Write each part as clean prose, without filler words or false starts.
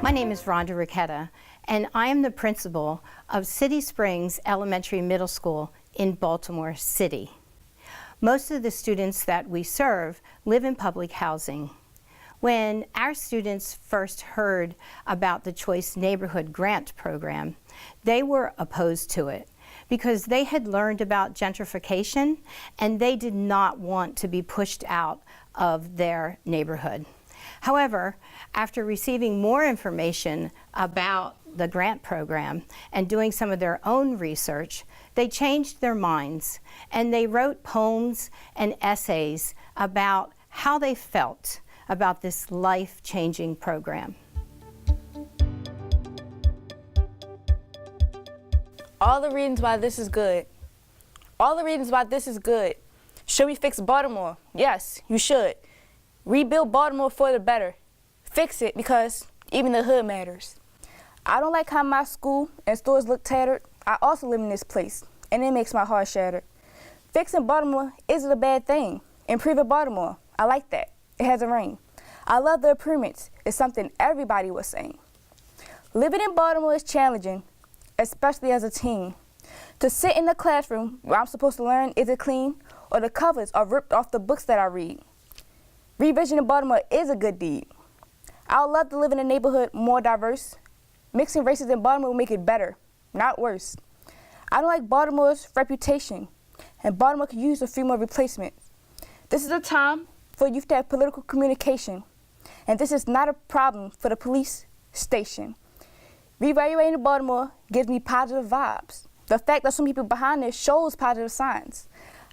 My name is Rhonda Riquetta, and I am the principal of City Springs Elementary Middle School in Baltimore City. Most of the students that we serve live in public housing. When our students first heard about the Choice Neighborhood Grant Program, they were opposed to it because they had learned about gentrification and they did not want to be pushed out of their neighborhood. However, after receiving more information about the grant program and doing some of their own research, they changed their minds and they wrote poems and essays about how they felt about this life-changing program. All the reasons why this is good. All the reasons why this is good. Should we fix Baltimore? Yes, you should. Rebuild Baltimore for the better. Fix it because even the hood matters. I don't like how my school and stores look tattered. I also live in this place, and it makes my heart shatter. Fixing Baltimore isn't a bad thing. Improving Baltimore, I like that. It hasn't rained. I love the improvements. It's something everybody was saying. Living in Baltimore is challenging, especially as a teen. To sit in the classroom where I'm supposed to learn, is it clean, or the covers are ripped off the books that I read. Revision in Baltimore is a good deed. I would love to live in a neighborhood more diverse. Mixing races in Baltimore will make it better, not worse. I don't like Baltimore's reputation, and Baltimore could use a few more replacements. This is a time for youth to have political communication, and this is not a problem for the police station. Reevaluating Baltimore gives me positive vibes. The fact that some people behind this shows positive signs.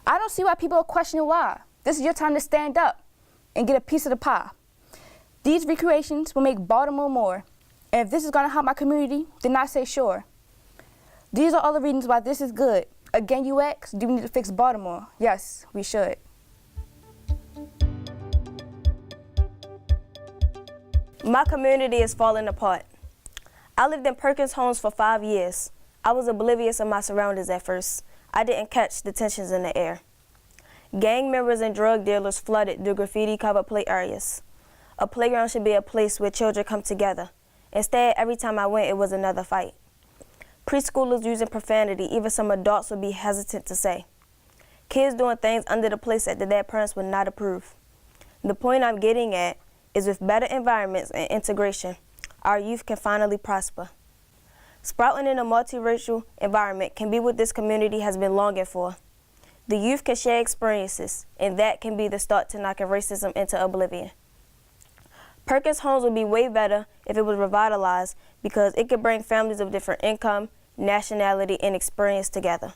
I don't see why people are questioning why. This is your time to stand up and get a piece of the pie. These recreations will make Baltimore more, and if this is going to help my community, then I say sure. These are all the reasons why this is good. Again, you ask, do we need to fix Baltimore? Yes, we should. My community is falling apart. I lived in Perkins Homes for 5 years. I was oblivious of my surroundings at first. I didn't catch the tensions in the air. Gang members and drug dealers flooded the graffiti-covered play areas. A playground should be a place where children come together. Instead, every time I went, it was another fight. Preschoolers using profanity, even some adults would be hesitant to say. Kids doing things under the place that their parents would not approve. The point I'm getting at is with better environments and integration, our youth can finally prosper. Sprouting in a multiracial environment can be what this community has been longing for. The youth can share experiences, and that can be the start to knocking racism into oblivion. Perkins Homes would be way better if it was revitalized because it could bring families of different income, nationality, and experience together.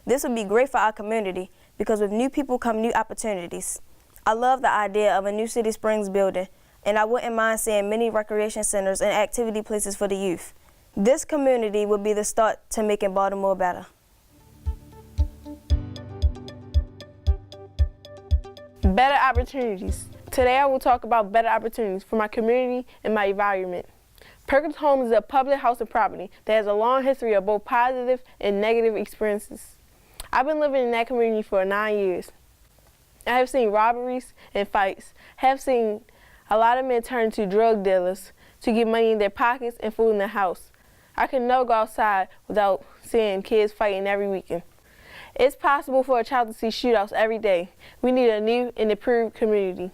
This would be great for our community because with new people come new opportunities. I love the idea of a new City Springs building, and I wouldn't mind seeing many recreation centers and activity places for the youth. This community would be the start to making Baltimore better. Better opportunities. Today I will talk about better opportunities for my community and my environment. Perkins Homes is a public housing property that has a long history of both positive and negative experiences. I've been living in that community for 9 years. I have seen robberies and fights, have seen a lot of men turn to drug dealers to get money in their pockets and food in their house. I can never go outside without seeing kids fighting every weekend. It's possible for a child to see shootouts every day. We need a new and improved community.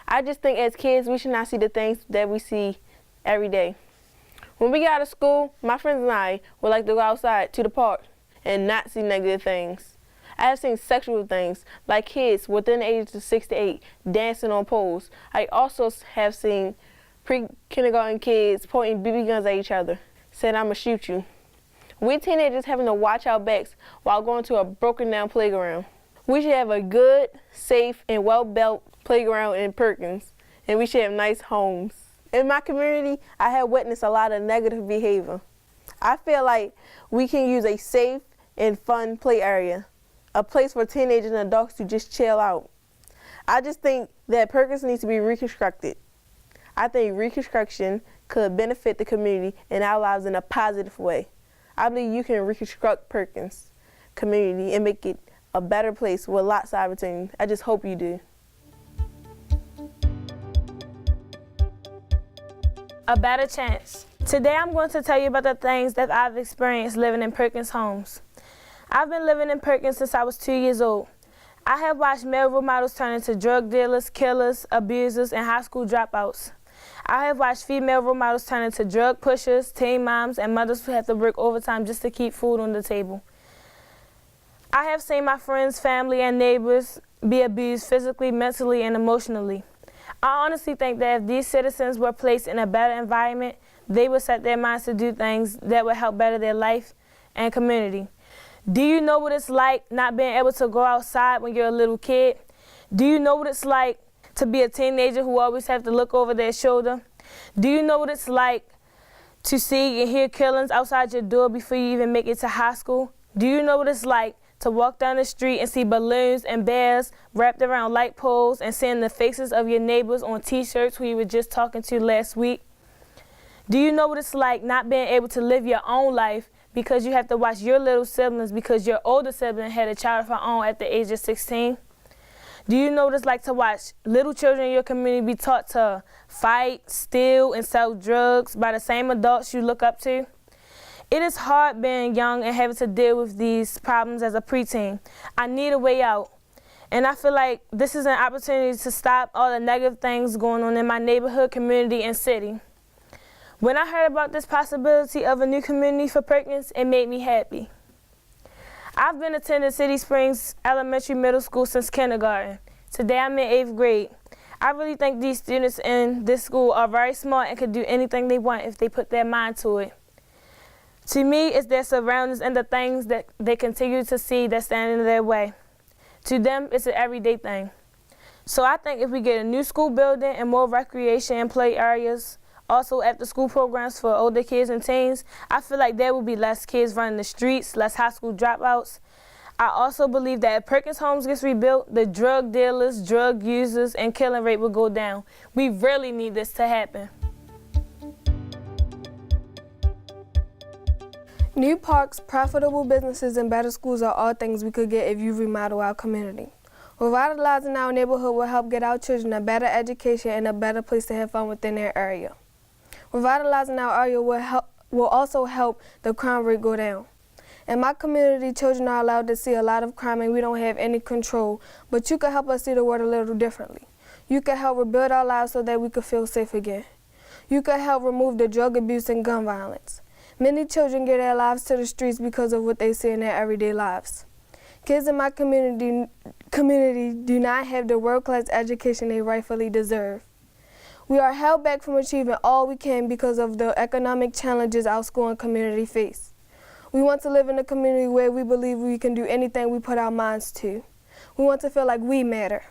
I just think as kids, we should not see the things that we see every day. When we get out of school, my friends and I would like to go outside to the park and not see negative things. I have seen sexual things, like kids within the ages of 6 to 8 dancing on poles. I also have seen pre-kindergarten kids pointing BB guns at each other, saying, "I'ma shoot you." We teenagers having to watch our backs while going to a broken down playground. We should have a good, safe, and well-built playground in Perkins, and we should have nice homes. In my community, I have witnessed a lot of negative behavior. I feel like we can use a safe and fun play area, a place for teenagers and adults to just chill out. I just think that Perkins needs to be reconstructed. I think reconstruction could benefit the community and our lives in a positive way. I believe you can reconstruct Perkins community and make it a better place with lots of opportunity. I just hope you do. a better chance. Today I'm going to tell you about the things that I've experienced living in Perkins Homes. I've been living in Perkins since I was 2 years old. I have watched male role models turn into drug dealers, killers, abusers, and high school dropouts. I have watched female role models turn into drug pushers, teen moms, and mothers who have to work overtime just to keep food on the table. I have seen my friends, family, and neighbors be abused physically, mentally, and emotionally. I honestly think that if these citizens were placed in a better environment, they would set their minds to do things that would help better their life and community. Do you know what it's like not being able to go outside when you're a little kid? Do you know what it's like to be a teenager who always have to look over their shoulder? Do you know what it's like to see and hear killings outside your door before you even make it to high school? Do you know what it's like to walk down the street and see balloons and bears wrapped around light poles and seeing the faces of your neighbors on t-shirts who you were just talking to last week? Do you know what it's like not being able to live your own life because you have to watch your little siblings because your older sibling had a child of her own at the age of 16? Do you know what it's like to watch little children in your community be taught to fight, steal, and sell drugs by the same adults you look up to? It is hard being young and having to deal with these problems as a preteen. I need a way out. And I feel like this is an opportunity to stop all the negative things going on in my neighborhood, community, and city. When I heard about this possibility of a new community for Perkins, it made me happy. I've been attending City Springs Elementary Middle School since kindergarten. Today I'm in 8th grade. I really think these students in this school are very smart and can do anything they want if they put their mind to it. To me, it's their surroundings and the things that they continue to see that stand in their way. To them, it's an everyday thing. So I think if we get a new school building and more recreation and play areas, also after school programs for older kids and teens, I feel like there will be less kids running the streets, less high school dropouts. I also believe that if Perkins Homes gets rebuilt, the drug dealers, drug users, and killing rate will go down. We really need this to happen. New parks, profitable businesses, and better schools are all things we could get if you remodel our community. Revitalizing our neighborhood will help get our children a better education and a better place to have fun within their area. Revitalizing our area will also help the crime rate go down. In my community, children are allowed to see a lot of crime and we don't have any control, but you can help us see the world a little differently. You can help rebuild our lives so that we can feel safe again. You can help remove the drug abuse and gun violence. Many children give their lives to the streets because of what they see in their everyday lives. Kids in my community do not have the world-class education they rightfully deserve. We are held back from achieving all we can because of the economic challenges our school and community face. We want to live in a community where we believe we can do anything we put our minds to. We want to feel like we matter.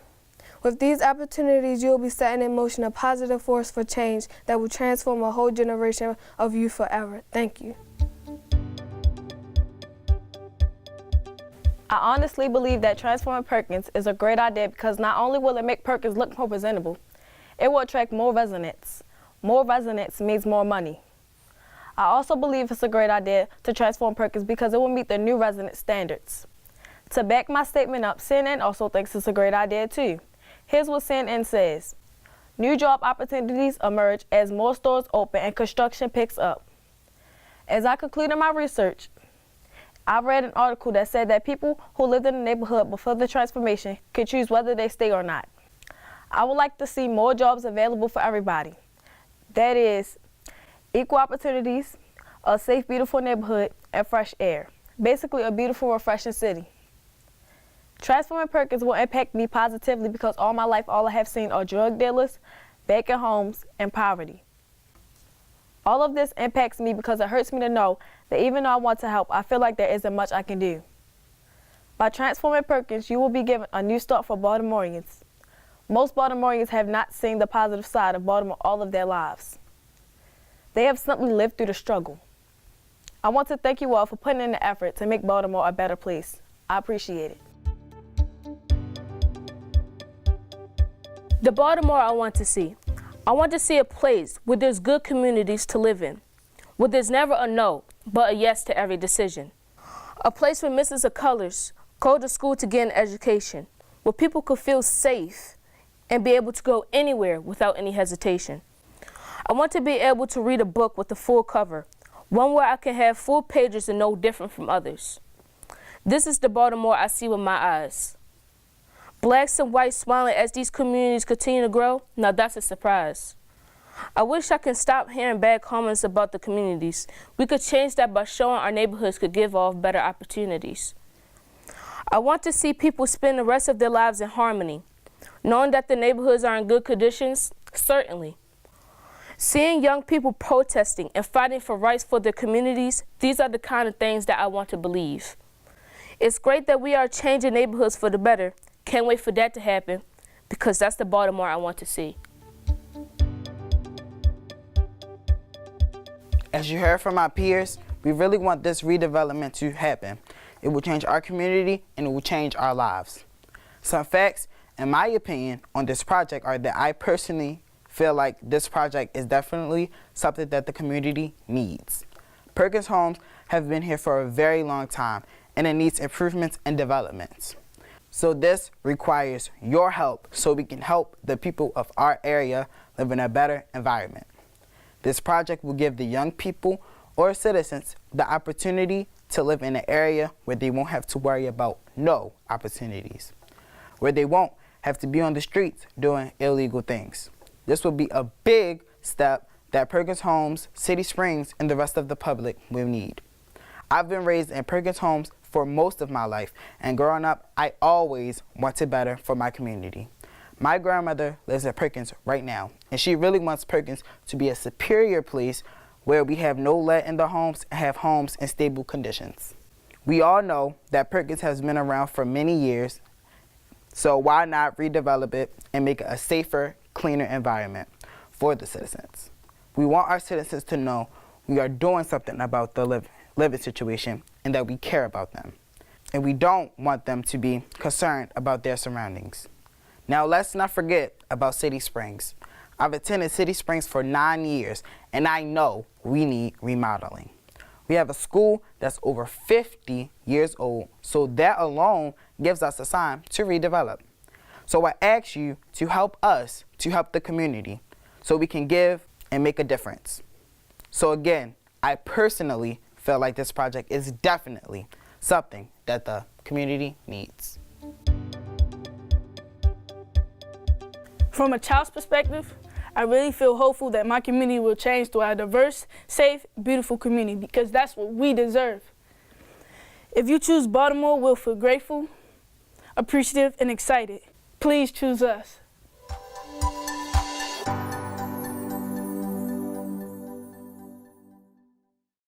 With these opportunities, you will be setting in motion a positive force for change that will transform a whole generation of youth forever. Thank you. I honestly believe that transforming Perkins is a great idea because not only will it make Perkins look more presentable, it will attract more residents. More residents means more money. I also believe it's a great idea to transform Perkins because it will meet the new resident standards. To back my statement up, CNN also thinks it's a great idea too. Here's what CNN says. New job opportunities emerge as more stores open and construction picks up. As I concluded my research, I read an article that said that people who lived in the neighborhood before the transformation could choose whether they stay or not. I would like to see more jobs available for everybody. That is, equal opportunities, a safe, beautiful neighborhood, and fresh air. Basically, a beautiful, refreshing city. Transforming Perkins will impact me positively because all my life, all I have seen are drug dealers, vacant homes, and poverty. All of this impacts me because it hurts me to know that even though I want to help, I feel like there isn't much I can do. By transforming Perkins, you will be given a new start for Baltimoreans. Most Baltimoreans have not seen the positive side of Baltimore all of their lives. They have simply lived through the struggle. I want to thank you all for putting in the effort to make Baltimore a better place. I appreciate it. The Baltimore I want to see. I want to see a place where there's good communities to live in, where there's never a no, but a yes to every decision. A place where misses of colors go to school to get an education, where people could feel safe and be able to go anywhere without any hesitation. I want to be able to read a book with a full cover, one where I can have full pages and know different from others. This is the Baltimore I see with my eyes. Blacks and whites smiling as these communities continue to grow, now that's a surprise. I wish I can stop hearing bad comments about the communities. We could change that by showing our neighborhoods could give off better opportunities. I want to see people spend the rest of their lives in harmony. Knowing that the neighborhoods are in good conditions, certainly. Seeing young people protesting and fighting for rights for their communities, these are the kind of things that I want to believe. It's great that we are changing neighborhoods for the better. Can't wait for that to happen, because that's the Baltimore I want to see. As you heard from my peers, we really want this redevelopment to happen. It will change our community and it will change our lives. Some facts, in my opinion, on this project are that I personally feel like this project is definitely something that the community needs. Perkins Homes have been here for a very long time and it needs improvements and developments. So this requires your help so we can help the people of our area live in a better environment. This project will give the young people or citizens the opportunity to live in an area where they won't have to worry about no opportunities, where they won't have to be on the streets doing illegal things. This will be a big step that Perkins Homes, City Springs, and the rest of the public will need. I've been raised in Perkins Homes for most of my life, and growing up, I always wanted better for my community. My grandmother lives at Perkins right now, and she really wants Perkins to be a superior place where we have no lead in the homes and have homes in stable conditions. We all know that Perkins has been around for many years, so why not redevelop it and make it a safer, cleaner environment for the citizens? We want our citizens to know we are doing something about the living situation and that we care about them. And we don't want them to be concerned about their surroundings. Now let's not forget about City Springs. I've attended City Springs for 9 years, and I know we need remodeling. We have a school that's over 50 years old, so that alone gives us a sign to redevelop. So I ask you to help us, to help the community, so we can give and make a difference. So again, I personally feel like this project is definitely something that the community needs. From a child's perspective, I really feel hopeful that my community will change to a diverse, safe, beautiful community, because that's what we deserve. If you choose Baltimore, we'll feel grateful, appreciative, and excited. Please choose us.